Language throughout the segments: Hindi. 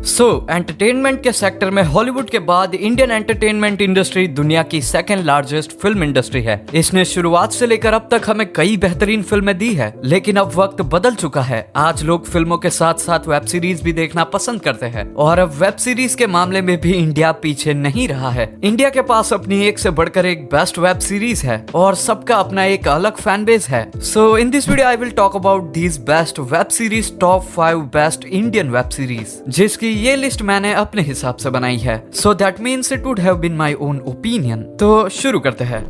एंटरटेनमेंट के सेक्टर में हॉलीवुड के बाद इंडियन एंटरटेनमेंट इंडस्ट्री दुनिया की सेकंड लार्जेस्ट फिल्म इंडस्ट्री है। इसने शुरुआत से लेकर अब तक हमें कई बेहतरीन फिल्में दी है, लेकिन अब वक्त बदल चुका है। आज लोग फिल्मों के साथ साथ वेब सीरीज भी देखना पसंद करते हैं और अब वेब सीरीज के मामले में भी इंडिया पीछे नहीं रहा है। इंडिया के पास अपनी एक से बढ़कर एक बेस्ट वेब सीरीज है और सबका अपना एक अलग फैन बेस है। So in this video I will talk about these best web series, top 5 best Indian web series, जिसकी ये लिस्ट मैंने अपने हिसाब से बनाई है। So that means it would have been my own opinion. तो शुरू करते हैं।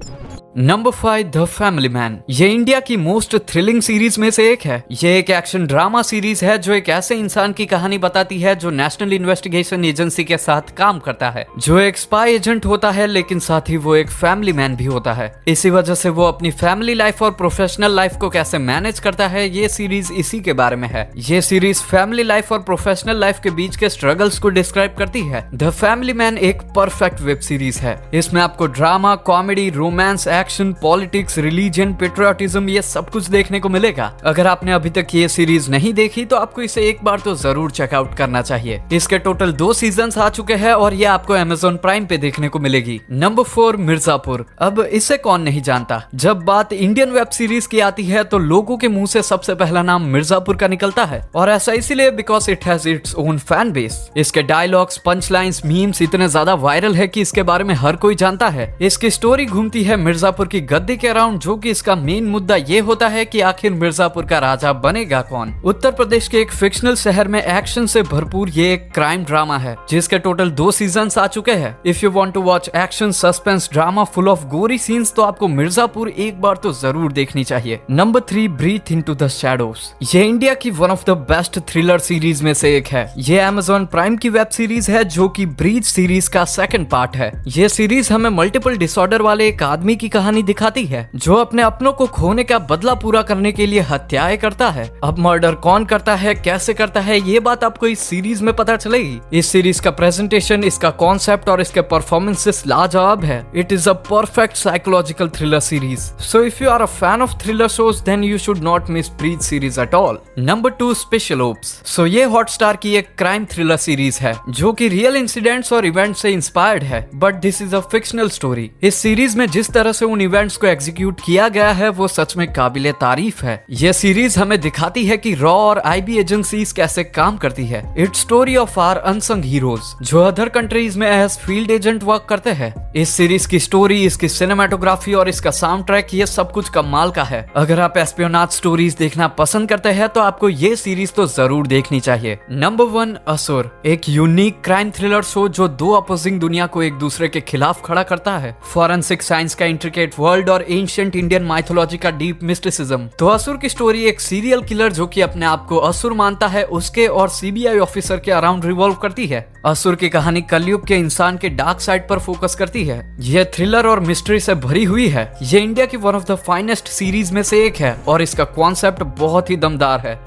Number 5 the family man. ये इंडिया की मोस्ट थ्रिलिंग सीरीज में से एक है। ये एक एक्शन ड्रामा सीरीज है जो एक ऐसे इंसान की कहानी बताती है जो नेशनल इन्वेस्टिगेशन एजेंसी के साथ काम करता है, जो एक स्पाई एजेंट होता है, लेकिन साथ ही वो एक फैमिली मैन भी होता है। इसी वजह से वो अपनी फैमिली लाइफ और प्रोफेशनल लाइफ को कैसे मैनेज करता है, ये सीरीज इसी के बारे में है। ये सीरीज फैमिली लाइफ और प्रोफेशनल लाइफ के बीच के स्ट्रगल्स को डिस्क्राइब करती है। द फैमिली मैन एक परफेक्ट वेब सीरीज है। इसमें आपको drama, comedy, romance, action, politics, religion, patriotism, ये सब कुछ देखने को मिलेगा। अगर आपने अभी तक ये सीरीज नहीं देखी तो आपको इसे एक बार तो जरूर चेकआउट करना चाहिए। इसके टोटल 2 सीजन्स आ चुके हैं और ये आपको Amazon प्राइम पे देखने को मिलेगी। नंबर 4 मिर्जापुर। अब इसे कौन नहीं जानता। जब बात इंडियन वेब सीरीज की आती है तो लोगों के मुंह से सबसे पहला नाम मिर्जापुर का निकलता है, और ऐसा इसीलिए because it has its own fan base. इसके डायलॉग्स, पंच लाइन्स, मीम्स इतने ज्यादा वायरल है कि इसके बारे में हर कोई जानता है। इसकी स्टोरी घूमती है मिर्जापुर की गद्दी के अराउंड, जो कि इसका मेन मुद्दा ये होता है कि आखिर मिर्जापुर का राजा बनेगा कौन। उत्तर प्रदेश के एक फिक्शनल शहर में एक्शन से भरपूर ये एक क्राइम ड्रामा है, जिसके टोटल 2 सीजन्स आ चुके हैं। If you want to watch action, suspense, drama full of gory scenes, तो आपको मिर्जापुर एक बार तो जरूर देखनी चाहिए। Number 3 breathe into the shadows. ये इंडिया की one of the best thriller series में से एक है। ये Amazon प्राइम की वेब सीरीज है जो कि ब्रीथ सीरीज का सेकंड पार्ट है। ये सीरीज हमें मल्टीपल डिसऑर्डर वाले एक आदमी की कहानी दिखाती है जो अपने अपनों को खोने का बदला पूरा करने के लिए हत्याएं करता है। अब मर्डर कौन करता है, कैसे करता है, ये बात आपको इस सीरीज में पता चलेगी। इस सीरीज का प्रेजेंटेशन, इसका कॉन्सेप्ट और इसके परफॉर्मेंसेस लाजवाब है। It is a perfect psychological thriller series. So if you are a fan of thriller shows then you should not miss Breathe series at all. Number 2 special ops. So ये हॉटस्टार की एक क्राइम थ्रिलर सीरीज है जो कि रियल इंसिडेंट्स और इवेंट्स से इंस्पायर्ड है, but this is a fictional story. इस सीरीज में जिस तरह से उन इवेंट्स को एग्जीक्यूट किया गया है वो सच में काबिले तारीफ है। यह सीरीज हमें दिखाती है कि रॉ और आईबी एजेंसीज कैसे काम करती है। It's story of our unsung heroes जो अदर कंट्रीज में एज फील्ड एजेंट वर्क करते हैं। इस सीरीज की स्टोरी, इसकी सिनेमेटोग्राफी और इसका साउंड ट्रैक, ये सब कुछ कमाल का है। अगर आप एस्पियोनाज स्टोरीज देखना पसंद करते हैं तो आपको ये सीरीज तो जरूर देखनी चाहिए। नंबर 1 असुर। एक यूनिक क्राइम थ्रिलर शो जो 2 अपोजिंग दुनिया को एक दूसरे के खिलाफ खड़ा करता है। फॉरेंसिक साइंस का इंट्रिकेट वर्ल्ड और एंशिएंट इंडियन माइथोलॉजी का डीप मिस्टिसिज्म। तो असुर की स्टोरी एक सीरियल किलर जो कि अपने आप को असुर मानता है, उसके और सीबीआई ऑफिसर के अराउंड रिवॉल्व करती है। असुर की कहानी कलयुग के इंसान के डार्क साइड पर फोकस करती है। यह थ्रिलर और मिस्ट्री से भरी हुई है। यह इंडिया की one of the finest series में से एक है और इसका कॉन्सेप्ट बहुत ही दमदार है।